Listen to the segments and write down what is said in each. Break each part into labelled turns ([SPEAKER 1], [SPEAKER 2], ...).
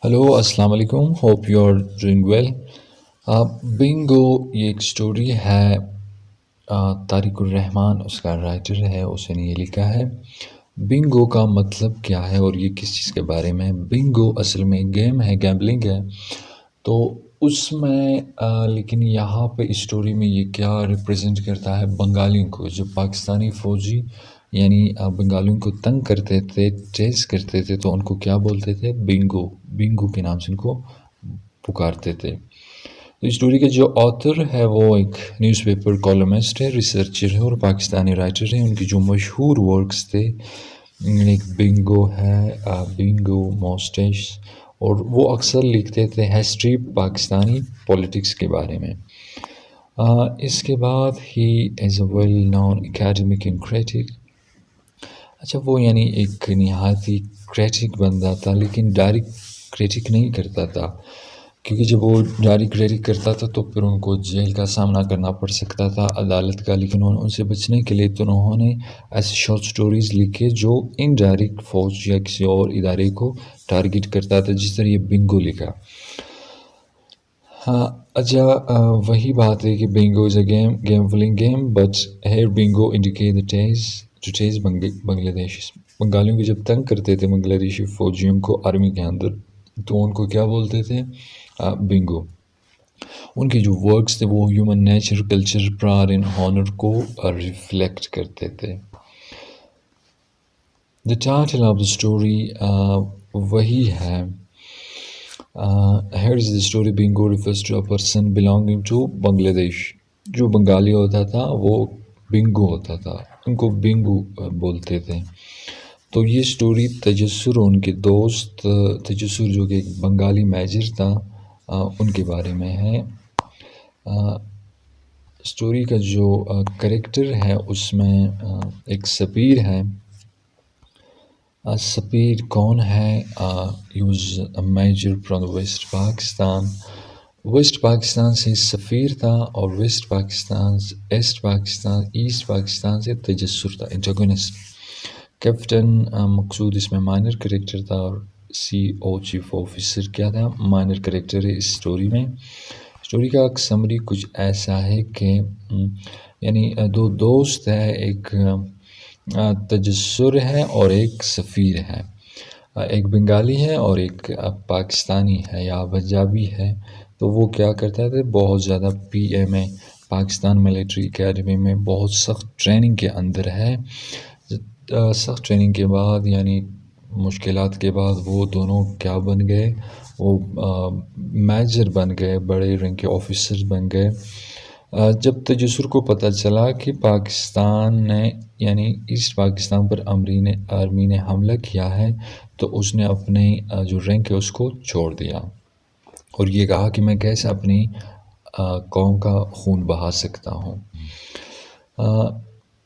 [SPEAKER 1] Hello السلام علیکم، hope you are doing well. بنگو یہ ایک اسٹوری ہے. طارق الرحمان اس کا رائٹر ہے، اس نے یہ لکھا ہے. بنگو کا مطلب کیا ہے اور یہ کس چیز کے بارے میں ہے؟ بنگو اصل میں گیم ہے، گیمبلنگ ہے. تو اس میں لیکن یہاں پہ اسٹوری میں یہ کیا ریپرزینٹ کرتا ہے؟ بنگالیوں کو، جو پاکستانی فوجی یعنی بنگالیوں کو تنگ کرتے تھے، چیز کرتے تھے، تو ان کو کیا بولتے تھے؟ بنگو. بنگو کے نام سے ان کو پکارتے تھے. تو اسٹوری کا جو آتھر ہے وہ ایک نیوز پیپر کالمسٹ ہے، ریسرچر ہے اور پاکستانی رائٹر ہے. ان کی جو مشہور ورکس تھے، ایک بنگو ہے، بنگو موسٹیش، اور وہ اکثر لکھتے تھے ہسٹری پاکستانی پولیٹکس کے بارے میں. اس کے بعد ہی as a well known academic and critic. اچھا، وہ یعنی ایک نہایت ہی کریٹک بندہ تھا، لیکن ڈائریکٹ کریٹک نہیں کرتا تھا، کیونکہ جب وہ ڈائریکٹ کریٹک کرتا تھا تو پھر ان کو جیل کا سامنا کرنا پڑ سکتا تھا، عدالت کا. لیکن ان سے بچنے کے لیے تو انہوں نے ایسے شارٹ سٹوریز لکھے جو ان ڈائریکٹ فوج یا کسی اور ادارے کو ٹارگٹ کرتا تھا، جس طرح یہ بنگو لکھا. ہاں اچھا، وہی بات ہے کہ bingo is a gambling game, but here bingo indicate the ties Bangladesh. بنگالیوں کو جب تنگ کرتے تھے بنگلہ دیشی فوجیوں کو آرمی کے اندر، تو ان کو کیا بولتے تھے؟ بنگو. ان کے جو ورکس تھے وہ ہیومن نیچر، کلچر، پرار اینڈ ہانر کو ریفلیکٹ کرتے تھے. The title of the story وہی ہے. Here is the story. Bingo refers to a person belonging to Bangladesh. جو بنگالی ہوتا تھا وہ بنگو ہوتا تھا، ان کو بنگو بولتے تھے. تو یہ اسٹوری تجسر، ان کے دوست تجسر جو کہ ایک بنگالی میجر تھا، ان کے بارے میں ہے. اسٹوری کا جو کریکٹر ہے اس میں ایک سپیر ہے. سپیر کون ہے؟ He was a major from west Pakistan. West Pakistan سے سفیر تھا، اور ویسٹ پاکستان، ایسٹ پاکستان سے تجسر تھا، انٹاگونسٹ. کیپٹن مقصود اس میں مائنر کریکٹر تھا، اور CO چیف آفیسر کیا تھا؟ مائنر کریکٹر ہے اس اسٹوری میں. اسٹوری کا ایک سمری کچھ ایسا ہے کہ یعنی دو دوست ہے، ایک تجسر ہے اور ایک سفیر ہے. ایک بنگالی ہے اور ایک پاکستانی ہے یا پنجابی ہے. تو وہ کیا کرتا تھا؟ بہت زیادہ PA میں، پاکستان ملٹری اکیڈمی میں بہت سخت ٹریننگ کے اندر ہے. سخت ٹریننگ کے بعد یعنی مشکلات کے بعد وہ دونوں کیا بن گئے؟ وہ میجر بن گئے، بڑے رینک کے آفیسر بن گئے. جب تجسر کو پتہ چلا کہ پاکستان نے یعنی ایسٹ پاکستان پر آرمی نے حملہ کیا ہے، تو اس نے اپنے جو رینک ہے اس کو چھوڑ دیا، اور یہ کہا کہ میں کیسے اپنی قوم کا خون بہا سکتا ہوں.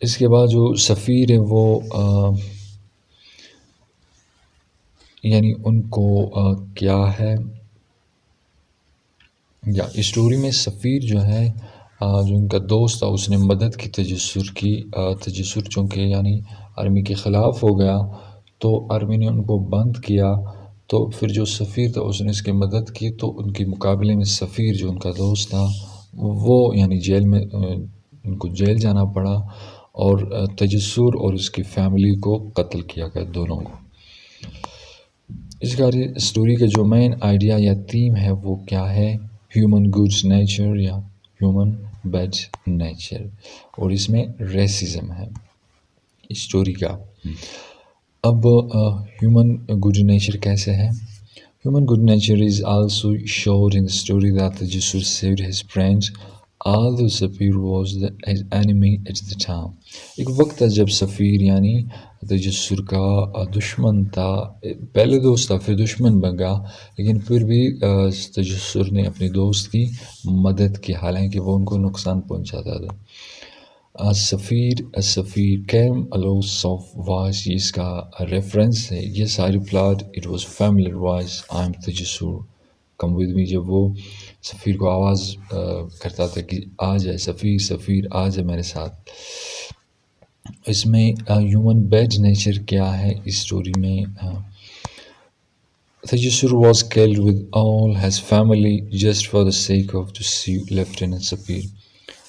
[SPEAKER 1] اس کے بعد جو سفیر ہے وہ یعنی ان کو کیا ہے یا اسٹوری میں سفیر جو ہے، جو ان کا دوست تھا، اس نے مدد کی تجسر کی. تجسر چونکہ یعنی آرمی کے خلاف ہو گیا تو آرمی نے ان کو بند کیا. تو پھر جو سفیر تھا اس نے اس کی مدد کی، تو ان کے مقابلے میں سفیر جو ان کا دوست تھا وہ یعنی جیل میں، ان کو جیل جانا پڑا، اور تجسر اور اس کی فیملی کو قتل کیا گیا، دونوں کو. اس کا اسٹوری کا جو مین آئیڈیا یا تھیم ہے وہ کیا ہے؟ ہیومن گڈ نیچر یا ہیومن بیڈ نیچر، اور اس میں ریسزم ہے اسٹوری کا. اب ہیومن گڈ نیچر کیسے ہے؟ Human good nature is also showed in story that تجسر سیوڈ ہز فرینڈ although سفیر was the enemy at the time. ایک وقت تھا جب سفیر یعنی تجسر کا دشمن تھا، پہلے دوست تھا پھر دشمن بن گیا، لیکن پھر بھی تجسر نے اپنے دوست کی مدد کی، حالانکہ وہ ان کو نقصان پہنچاتا تھا. سفیر came a loss of voice، یہ اس کا ریفرنس ہے. yes I replied it was familiar voice I'm تجسر come with me. جب وہ سفیر کو آواز کرتا تھا کہ آ جائے سفیر آ جائے میرے ساتھ. اس میں ہیومن بیڈ نیچر کیا ہے؟ اس اسٹوری میں Tajassur was killed with all his family just for the sake of to see Lieutenant Safir.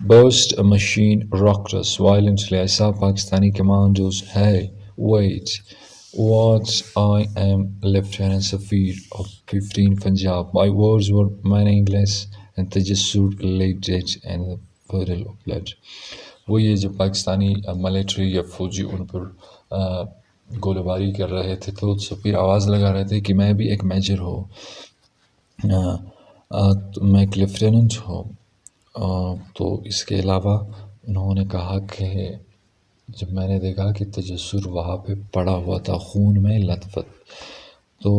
[SPEAKER 1] Burst a machine rocked us violently. I saw Pakistani commandos. Hey, wait. What? I am Lieutenant Safir of 15 Punjab. My words were meaningless and Tajassur lay dead in a puddle of blood. وہ یہ جب Pakistani military یا فوجی ان پر گولہ کر رہے تھے تو سفیر آواز لگا رہے تھے کہ میں بھی ایک میجر ہوں، میں ایک لیفٹیننٹ ہوں۔ تو اس کے علاوہ انہوں نے کہا کہ جب میں نے دیکھا کہ تجسر وہاں پہ پڑا ہوا تھا خون میں لت پت، تو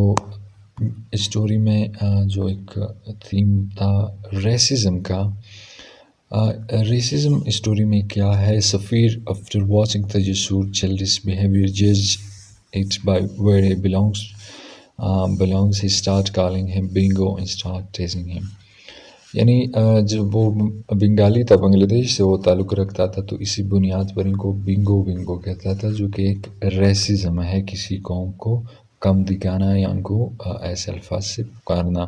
[SPEAKER 1] اسٹوری میں جو ایک تھیم تھا ریسزم کا، ریسزم اسٹوری میں کیا ہے، سفیر after watching Tajassur childish behavior judge it by where he belongs he start calling him bingo and start teasing him. یعنی جب وہ بنگالی تھا، بنگلہ دیش سے وہ تعلق رکھتا تھا، تو اسی بنیاد پر ان کو بنگو بنگو کہتا تھا، جو کہ ایک ریسزم ہے، کسی قوم کو کم دکھانا یا ان کو ایسے الفاظ سے پکارنا۔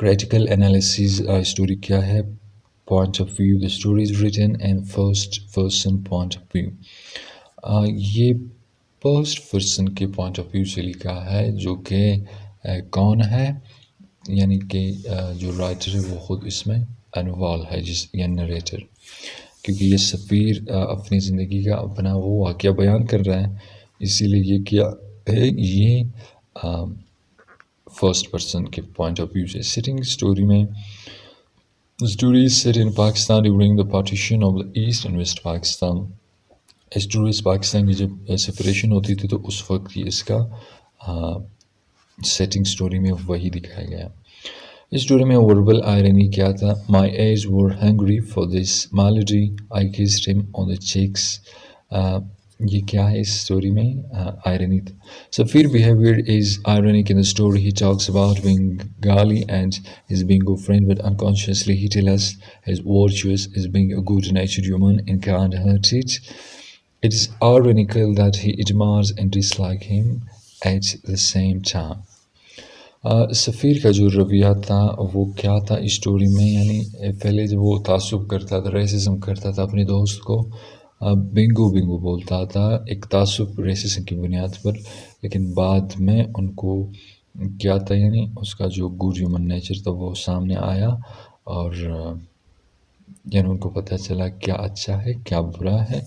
[SPEAKER 1] Critical analysis اسٹوری کیا ہے، point of view. The story is written in first person point of view. یہ فرسٹ پرسن کے پوائنٹ آف ویو سے لکھا ہے، جو کہ کون ہے، یعنی کہ جو رائٹر ہے وہ خود اس میں انوالو ہے، یا نریٹر، کیونکہ یہ سفیر اپنی زندگی کا اپنا وہ واقعہ بیان کر رہا ہے، اسی لیے یہ کیا ہے، یہ فرسٹ پرسن کے پوائنٹ آف ویو سے۔ سٹنگ اسٹوری میں story is set in Pakistan during the partition of the East and West Pakistan. Stories Pakistan کی جب سپریشن ہوتی تھی تو اس وقت کی اس کا سیٹنگ اسٹوری میں وہی دکھایا گیا۔ اس اسٹوری میں وربل آئرنی کیا تھا، my ears were hungry for this melody I kissed him on the checks, یہ کیا ہے اس اسٹوری میں آئرنی تھا۔ سفیر behaviour is ironic in the story, he talks about Bengali and his bingo friend, but unconsciously he tells us his virtues as being a good-natured human and can't hurt it. It is ironical that he admires and dislikes him at the same time. سفیر کا جو رویہ تھا وہ کیا تھا story میں، یعنی پہلے جب وہ تعصب کرتا تھا، ریسزم کرتا تھا، اپنے دوست کو بنگو بنگو بولتا تھا ایک تعصب ریسزم کی بنیاد پر، لیکن بعد میں ان کو کیا تھا، یعنی اس کا جو گڈ ہیومن نیچر تھا وہ سامنے آیا، اور یعنی ان کو پتہ چلا کیا اچھا ہے کیا برا ہے،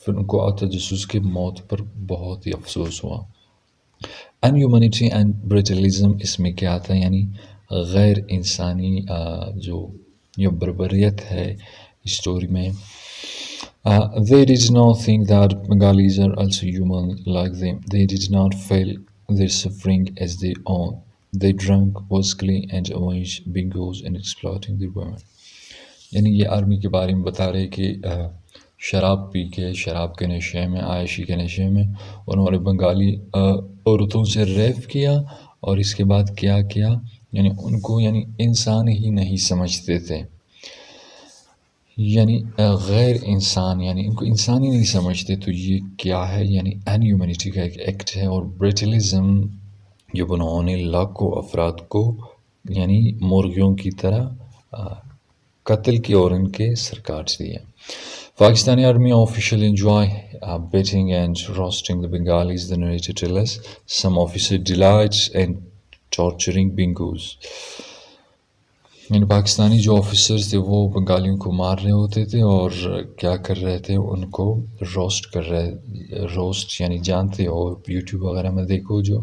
[SPEAKER 1] پھر ان کو تجسس کی موت پر بہت ہی افسوس ہوا۔ ان ہیومنٹی اینڈ برٹلزم اس میں کیا تھا، یعنی غیر انسانی جو یہ بربریت ہے اسٹوری میں۔ They did not think that Bengalis are also human like them. They did not feel their suffering as their own. They drank whiskey and arranged bingos and exploiting their women. یعنی یہ army کے بارے میں بتا رہے کہ شراب پی کے، شراب کے نشے میں، عائشی کے نشے میں انہوں نے بنگالی عورتوں سے ریپ کیا، اور اس کے بعد کیا کیا، یعنی ان کو یعنی انسان ہی نہیں سمجھتے تھے، یعنی غیر انسان، یعنی ان کو انسان ہی نہیں سمجھتے، تو یہ کیا ہے، یعنی ان ہیومنٹی کا ایک ایکٹ ہے۔ اور برٹلزم جب انہوں نے لاکھوں افراد کو یعنی مرغیوں کی طرح قتل کی اور ان کے سر کاٹ دیے۔ Pakistani army officials enjoy beating and roasting the Bengalis, the narrator tells us. Some officers delight in torturing bingos. یعنی پاکستانی جو آفیسرز تھے وہ بنگالیوں کو مار رہے ہوتے تھے اور کیا کر رہے تھے، ان کو روسٹ کر رہے، روسٹ یعنی جانتے ہو یوٹیوب وغیرہ میں دیکھو جو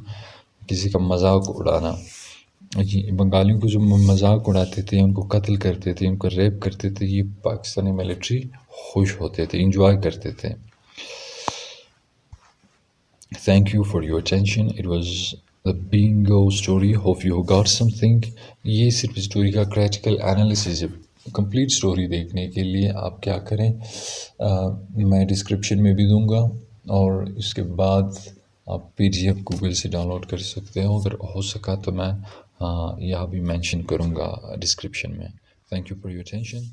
[SPEAKER 1] کسی کا مذاق اڑانا، بنگالیوں کو جو مذاق اڑاتے تھے، ان کو قتل کرتے تھے، ان کو ریپ کرتے تھے، یہ پاکستانی ملٹری خوش ہوتے تھے، انجوائے کرتے تھے۔ Thank you for your attention. It was the bingo story. Hope you got something. یہ صرف اسٹوری کا کریٹیکل انالیسز ہے۔ کمپلیٹ اسٹوری دیکھنے کے لیے آپ کیا کریں، میں ڈسکرپشن میں بھی دوں گا، اور اس کے بعد آپ PDF گوگل سے ڈاؤن لوڈ کر سکتے ہو، اگر ہو سکا تو میں یہاں بھی مینشن کروں گا ڈسکرپشن میں. Thank you for your attention.